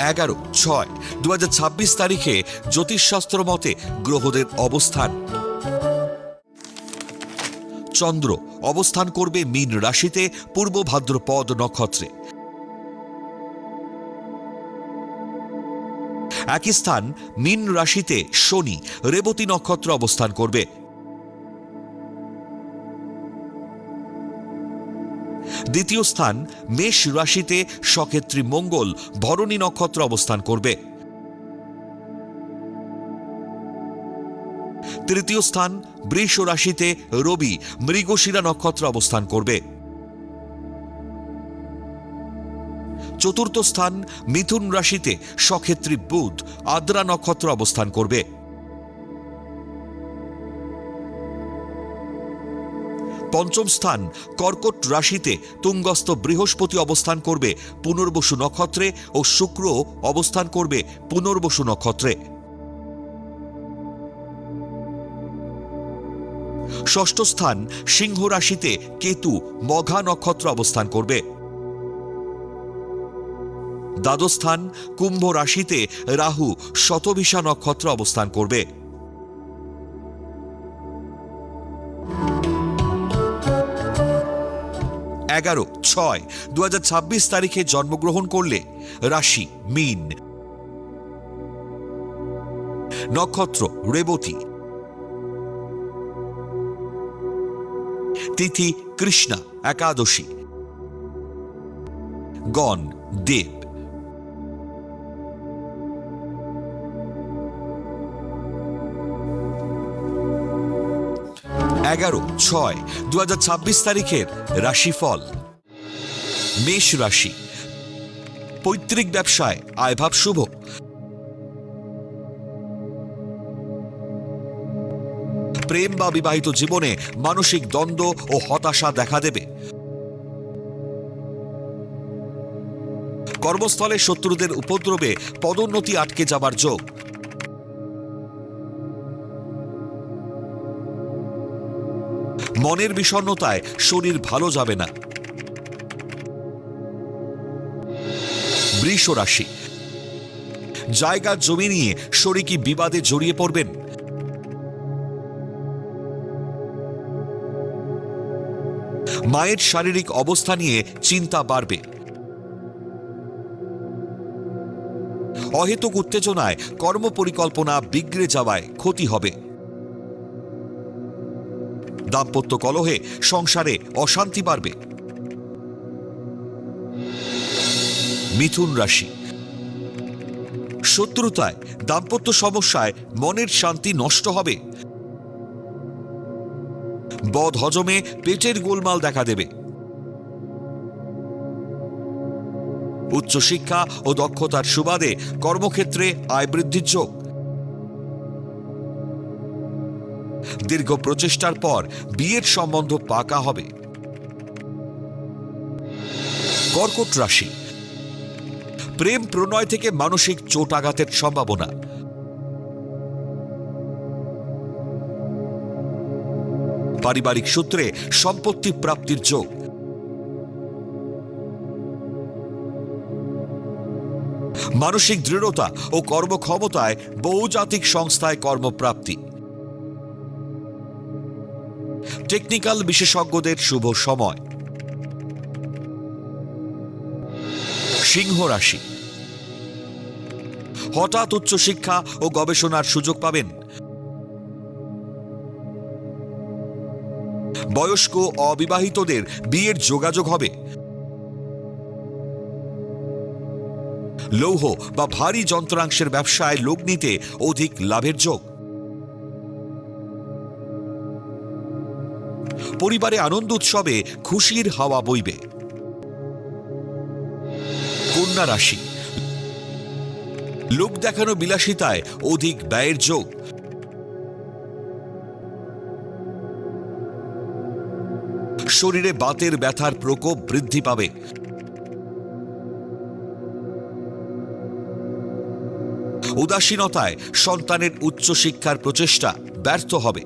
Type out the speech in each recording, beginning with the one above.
11/6/2026 তারিখে জ্যোতিষশাস্ত্র মতে গ্রহদের অবস্থান। চন্দ্র অবস্থান করবে মীন রাশিতে পূর্ব ভাদ্রপদ নক্ষত্রে। একই স্থান মীন রাশিতে শনি রেবতী নক্ষত্র অবস্থান করবে। দ্বিতীয় স্থান মেষ রাশিতে সক্ষেত্রী মঙ্গল ভরণী নক্ষত্র অবস্থান করবে। তৃতীয় স্থান বৃষ রাশিতে রবি মৃগশিরা নক্ষত্র অবস্থান করবে। চতুর্থ স্থান মিথুন রাশিতে সক্ষেত্রী বুধ আদ্রা নক্ষত্র অবস্থান করবে। পঞ্চম স্থান কর্কট রাশিতে তুঙ্গস্থ বৃহস্পতি অবস্থান করবে পুনর্বসু নক্ষত্রে ও শুক্র অবস্থান করবে পুনর্বসু নক্ষত্রে। ষষ্ঠ স্থান সিংহ রাশিতে কেতু মঘা নক্ষত্র অবস্থান করবে। দ্বাদশ স্থান কুম্ভ রাশিতে রাহু শতভিষা নক্ষত্র অবস্থান করবে। এগারো 6/2026 তারিখে জন্মগ্রহণ করলে রাশি মীন, নক্ষত্র রেবতী, তিথি কৃষ্ণা একাদশী, গণ দেব। 11/6/2026 তারিখের রাশিফল। মেষ রাশি, পৈতৃক ব্যবসায় আয়ভাব শুভ। প্রেম বা বিবাহিত জীবনে মানসিক দ্বন্দ্ব ও হতাশা দেখা দেবে। কর্মস্থলে শত্রুদের উপদ্রবে পদোন্নতি আটকে যাবার যোগ। মনের বিষণ্ণতায় শরীর ভালো যাবে না। বৃষ রাশি, জায়গা জমি নিয়ে শরিকি বিবাদে জড়িয়ে পড়বেন। মায়ের শারীরিক অবস্থা নিয়ে চিন্তা বাড়বে। অহেতুক উত্তেজনায় কর্মপরিকল্পনা বিগড়ে যাওয়ায় ক্ষতি হবে। দাম্পত্য কলহে সংসারে অশান্তি বাড়বে। মিথুন রাশি, শত্রুতায় দাম্পত্য সমস্যায় মনের শান্তি নষ্ট হবে। বদ হজমে পেটের গোলমাল দেখা দেবে। উচ্চশিক্ষা ও দক্ষতার সুবাদে কর্মক্ষেত্রে আয় বৃদ্ধির যোগ। দীর্ঘ প্রচেষ্টার পর বিয়ের সম্বন্ধ পাকা হবে। কর্কট রাশি, প্রেম প্রণয় থেকে মানসিক চোটাঘাতের সম্ভাবনা। পারিবারিক সূত্রে সম্পত্তি প্রাপ্তির যোগ। মানসিক দৃঢ়তা ও কর্মক্ষমতায় বহুজাতিক সংস্থায় কর্মপ্রাপ্তি। টেকনিক্যাল বিশেষজ্ঞদের শুভ সময়। সিংহ রাশি, হঠাৎ উচ্চশিক্ষা ও গবেষণার সুযোগ পাবেন। বয়স্ক অবিবাহিতদের বিয়ের যোগাযোগ হবে। লৌহ বা ভারী যন্ত্রাংশের ব্যবসায় লগ্নিতে অধিক লাভের যোগ। পরিবারে আনন্দ উৎসবে খুশির হাওয়া বইবে। কন্যা রাশি, লোক দেখানো বিলাসিতায় অধিক ব্যয়ের যোগ। শরীরে বাতের ব্যথার প্রকোপ বৃদ্ধি পাবে। উদাসীনতায় সন্তানের উচ্চশিক্ষার প্রচেষ্টা ব্যর্থ হবে।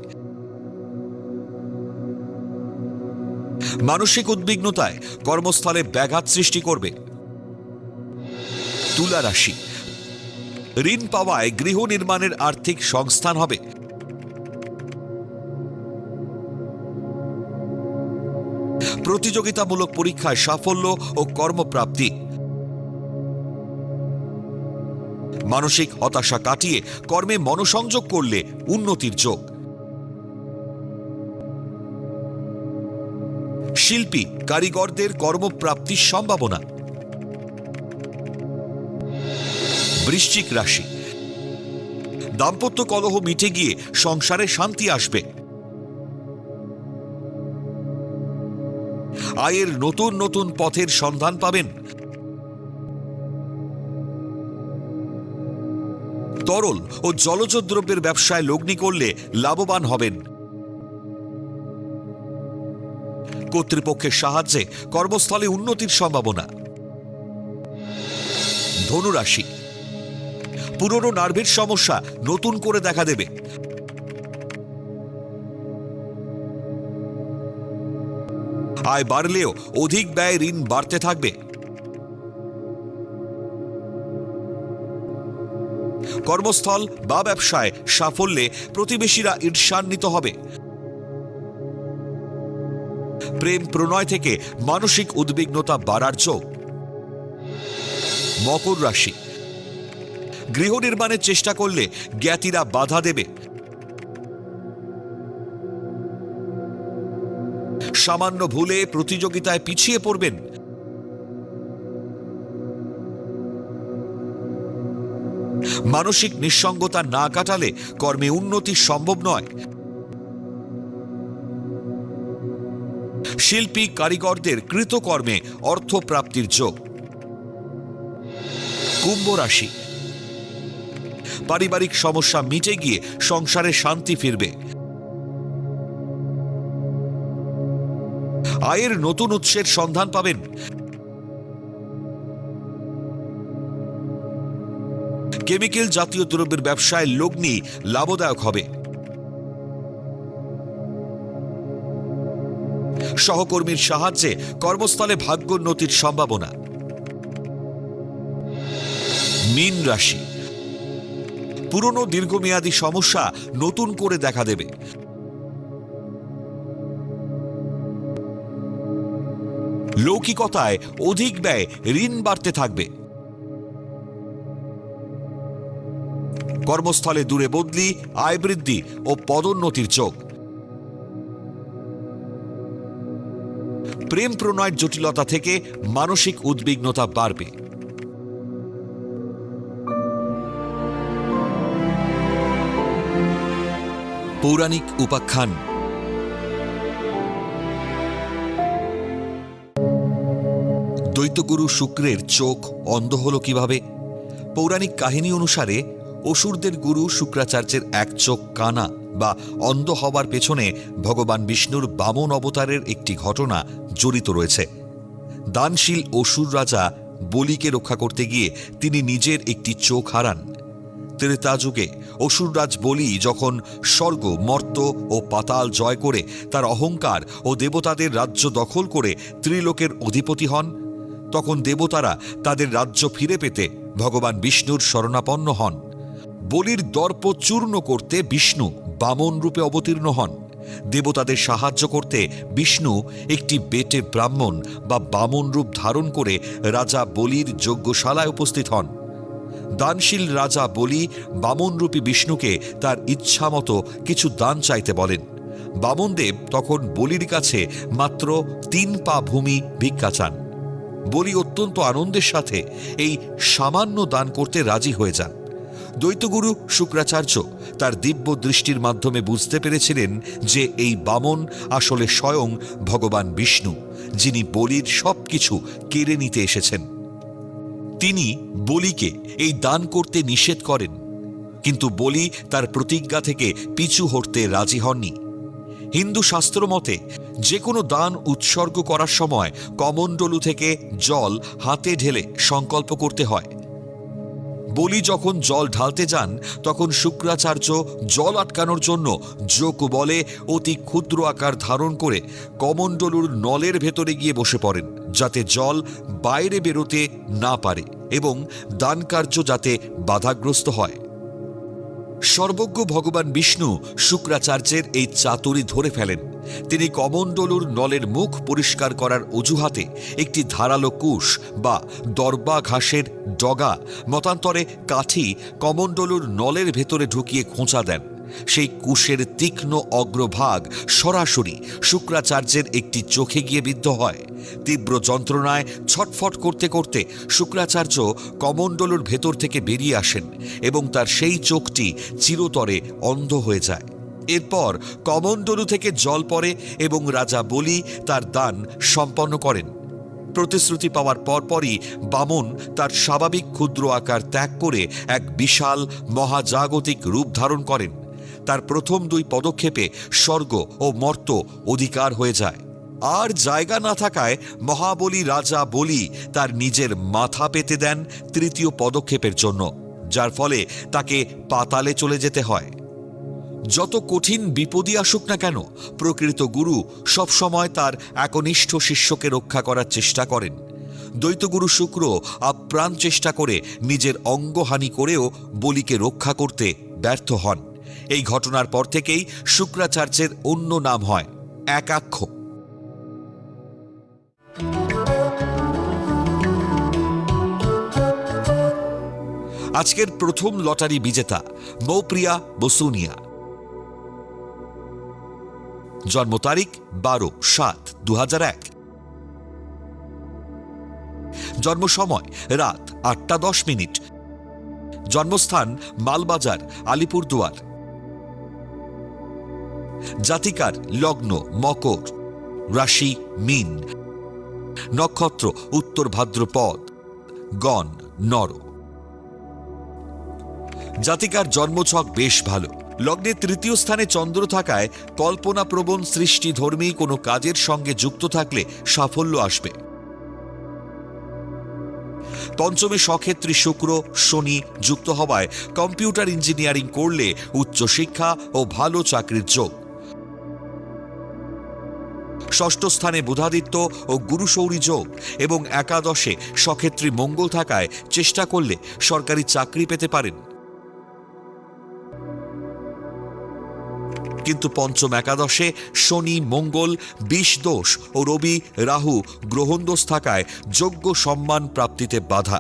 মানসিক উদ্বিগ্নতায় কর্মস্থলে ব্যাঘাত সৃষ্টি করবে। তুলা রাশি, ঋণ পাওয়ায় গৃহ নির্মাণের আর্থিক সংস্থান হবে। প্রতিযোগিতামূলক পরীক্ষায় সাফল্য ও কর্মপ্রাপ্তি। মানসিক হতাশা কাটিয়ে কর্মে মনোসংযোগ করলে উন্নতির যোগ। শিল্পী কারিগরদের কর্মপ্রাপ্তির সম্ভাবনা। বৃশ্চিক রাশি, দাম্পত্য কলহ মিটে গিয়ে সংসারে শান্তি আসবে। আয়ের নতুন নতুন পথের সন্ধান পাবেন। তরল ও জলজ দ্রব্যের ব্যবসায় লগ্নি করলে লাভবান হবেন। কর্তৃপক্ষের সাহায্যে কর্মস্থলে উন্নতির সম্ভাবনা। ধনুরাশি, পুরনো নার্ভের সমস্যা নতুন করে দেখা দেবে। আয় বাড়লেও অধিক ব্যয়, ঋণ বাড়তে থাকবে। কর্মস্থল বা ব্যবসায় সাফল্যে প্রতিবেশীরা ঈর্ষান্বিত হবে। প্রেম প্রণয় থেকে মানসিক উদ্বিগ্নতা বাড়ার যোগ। মকর রাশি, গৃহ নির্মাণের চেষ্টা করলে জ্ঞাতিরা বাধা দেবে। সামান্য ভুলে প্রতিযোগিতায় পিছিয়ে পড়বেন। মানসিক নিঃসঙ্গতা না কাটালে কর্মে উন্নতি সম্ভব নয়। শিল্পী কারিগরদের কৃতকর্মে অর্থপ্রাপ্তির যোগ। কুম্ভ রাশি, পারিবারিক সমস্যা মিটে গিয়ে সংসারে শান্তি ফিরবে। আয়ের নতুন উৎসের সন্ধান পাবেন। কেমিক্যাল জাতীয় দ্রব্যের ব্যবসায় লগ্নি লাভদায়ক হবে। সহকর্মীর সাহায্যে কর্মস্থলে ভাগ্যোন্নতির সম্ভাবনা। মীন রাশি, পুরনো দীর্ঘমেয়াদী সমস্যা নতুন করে দেখা দেবে। লৌকিকতায় অধিক ব্যয়, ঋণ বাড়তে থাকবে। কর্মস্থলে দূরে বদলি, আয় বৃদ্ধি ও পদোন্নতির যোগ। প্রেম প্রণয়ের জটিলতা থেকে মানসিক উদ্বিগ্নতা বাড়বে। পৌরাণিক উপাখ্যান। দৈত্যগুরু শুক্রের চোখ অন্ধ হল কিভাবে? পৌরাণিক কাহিনী অনুসারে অসুরদের গুরু শুক্রাচার্যের এক চোখ কানা বা অন্ধ হবার পেছনে ভগবান বিষ্ণুর বামন অবতারের একটি ঘটনা জড়িত রয়েছে। দানশীল অসুর রাজা বলিকে রক্ষা করতে গিয়ে তিনি নিজের একটি চোখ হারান। ত্রেতা যুগে অসুররাজ বলি যখন স্বর্গ, মর্ত ও পাতাল জয় করে তার অহংকার ও দেবতাদের রাজ্য দখল করে ত্রিলোকের অধিপতি হন, তখন দেবতারা তাদের রাজ্য ফিরে পেতে ভগবান বিষ্ণুর শরণাপন্ন হন। বলির দর্প চূর্ণ করতে বিষ্ণু বামন রূপে অবতীর্ণ হন। দেবতাদের সাহায্য করতে বিষ্ণু একটি বেটে ব্রাহ্মণ বা বামন রূপ ধারণ করে রাজা বলির যজ্ঞশালায় উপস্থিত হন। দানশীল রাজা বলি বামনরূপী বিষ্ণুকে তার ইচ্ছামতো কিছু দান চাইতে বলেন। বামনদেব তখন বলির কাছে মাত্র 3 পা ভূমি ভিক্ষা চান। বলি অত্যন্ত আনন্দের সাথে এই সামান্য দান করতে রাজি হয়ে যান। দৈত্যগুরু শুক্রাচার্য তার দিব্য দৃষ্টির মাধ্যমে বুঝতে পেরেছিলেন যে এই বামন আসলে স্বয়ং ভগবান বিষ্ণু, যিনি বলির সবকিছু কেড়ে নিতে এসেছেন। তিনি বলিকে এই দান করতে নিষেধ করেন, কিন্তু বলি তার প্রতিজ্ঞা থেকে পিছু হটতে রাজি হননি। হিন্দু শাস্ত্র মতে যে কোনো দান উৎসর্গ করার সময় কমণ্ডলু থেকে জল হাতে ঢেলে সংকল্প করতে হয়। বলি যখন জল ঢালতে যান তখন শুক্রাচার্য জল আটকানোর জন্য যোগ বলে অতি ক্ষুদ্র আকার ধারণ করে কমণ্ডলুর নলের ভেতরে গিয়ে বসে পড়েন, যাতে জল বাইরে বেরোতে না পারে এবং দানকার্য যাতে বাধাগ্রস্ত হয়। সর্বজ্ঞ ভগবান বিষ্ণু শুক্রাচার্যের এই চাতুরি ধরে ফেলেন। তিনি কমণ্ডলুর নলের মুখ পরিষ্কার করার অজুহাতে একটি ধারালো কুশ বা দরবা ঘাসের ডগা, মতান্তরে কাঠি, কমণ্ডলুর নলের ভেতরে ঢুকিয়ে খোঁচা দেন। সেই কুশের তীক্ষ্ণ অগ্রভাগ সরাসরি শুক্রাচার্যের একটি চোখে গিয়ে বিদ্ধ হয়। তীব্র যন্ত্রণায় ছটফট করতে করতে শুক্রাচার্য কমণ্ডলুর ভেতর থেকে বেরিয়ে আসেন এবং তার সেই চোখটি চিরতরে অন্ধ হয়ে যায়। এরপর কমণ্ডলু থেকে জল পড়ে এবং রাজা বলি তার দান সম্পন্ন করেন। প্রতিশ্রুতি পাওয়ার পরপরই বামন তার স্বাভাবিক ক্ষুদ্র আকার ত্যাগ করে এক বিশাল মহাজাগতিক রূপ ধারণ করেন। তার প্রথম 2 পদক্ষেপে স্বর্গ ও মর্ত্য অধিকার হয়ে যায়। আর জায়গা না থাকায় মহাবলী রাজা বলি তার নিজের মাথা পেতে দেন 3য় পদক্ষেপের জন্য, যার ফলে তাকে পাতালে চলে যেতে হয়। যত কঠিন বিপদই আসুক না কেন, প্রকৃত গুরু সবসময় তার একনিষ্ঠ শিষ্যকে রক্ষা করার চেষ্টা করেন। দ্বৈতগুরু শুক্র আপ্রাণ চেষ্টা করে নিজের অঙ্গহানি করেও বলিকে রক্ষা করতে ব্যর্থ হন। এই ঘটনার পর থেকেই শুক্রাচার্যের অন্য নাম হয় একাক্ষ। আজকের প্রথম লটারি বিজেতা মৌপ্রিয়া বসুনিয়া। জন্ম তারিখ 12/7/2001। জন্ম সময় রাত 8:10। জন্মস্থান মালবাজার, আলিপুরদুয়ার। জাতিকার লগ্ন মকর, রাশি মীন, নক্ষত্র উত্তর ভাদ্রপদ, গণ নর। জাতিকার জন্মছক বেশ ভালো। লগ্নে 3য় স্থানে চন্দ্র থাকায় কল্পনাপ্রবণ সৃষ্টিধর্মী কোনো কাজের সঙ্গে যুক্ত থাকলে সাফল্য আসবে। পঞ্চমে সক্ষেত্রী শুক্র শনি যুক্ত হওয়ায় কম্পিউটার ইঞ্জিনিয়ারিং করলে উচ্চশিক্ষা ও ভালো চাকরির যোগ। ষষ্ঠ স্থানে বুধাদিত্য ও গুরুশৌরী যোগ এবং একাদশে সক্ষেত্রী মঙ্গল থাকায় চেষ্টা করলে সরকারি চাকরি পেতে পারেন। কিন্তু পঞ্চম একাদশে শনি মঙ্গল 20 দোষ ও রবি রাহু গ্রহণদোষ থাকায় যোগ্য সম্মান প্রাপ্তিতে বাধা।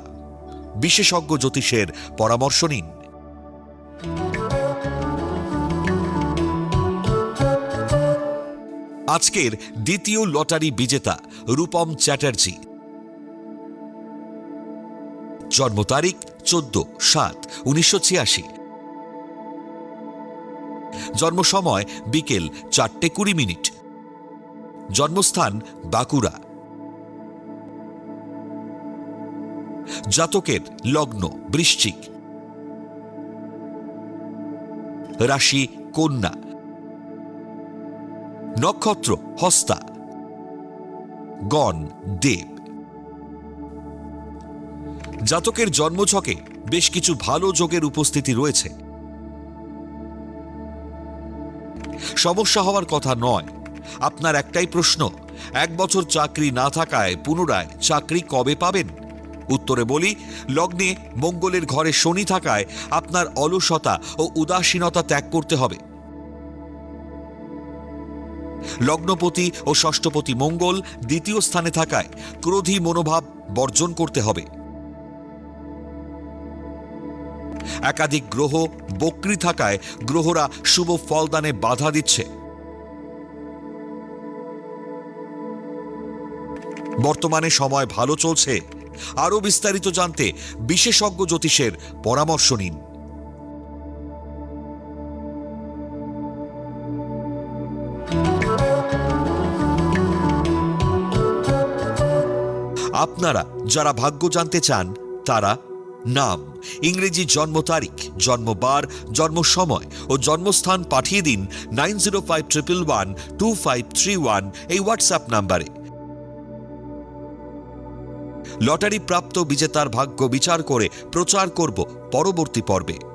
বিশেষজ্ঞ জ্যোতিষের পরামর্শ নিন। আজকের দ্বিতীয় লটারি বিজেতা রূপম চ্যাটার্জি। জন্ম তারিখ 14/7/1986। জন্ম সময় বিকেল 4:20। জন্মস্থান বাঁকুড়া। জাতকের লগ্ন বৃশ্চিক, রাশি কন্যা, নক্ষত্র হস্তা, গণ দেব। জাতকের জন্মছকে বেশ কিছু ভালো যোগের উপস্থিতি রয়েছে। সমস্যা হওয়ার কথা নয়। আপনার একটাই প্রশ্ন, 1 বছর চাকরি না থাকায় পুনরায় চাকরি কবে পাবেন? উত্তরে বলি, লগ্নে মঙ্গলের ঘরে শনি থাকায় আপনার অলসতা ও উদাসীনতা ত্যাগ করতে হবে। লগ্নপতি ও ষষ্ঠপতি মঙ্গল 2য় স্থানে থাকায় ক্রোধী মনোভাব বর্জন করতে হবে। একাধিক গ্রহ বক্রী থাকায় গ্রহরা শুভ ফলদানে বাধা দিচ্ছে। বর্তমানে সময় ভালো চলছে। আরো বিস্তারিত জানতে বিশেষজ্ঞ জ্যোতিষের পরামর্শ নিন। আপনারা যারা ভাগ্য জানতে চান তারা নাম, ইংরেজি জন্ম তারিখ, জন্মবার, জন্ম সময় ও জন্মস্থান পাঠিয়ে দিন 9051112531 এই হোয়াটসঅ্যাপ নাম্বারে। লটারি প্রাপ্ত বিজেতার ভাগ্য বিচার করে প্রচার করব পরবর্তী পর্বে।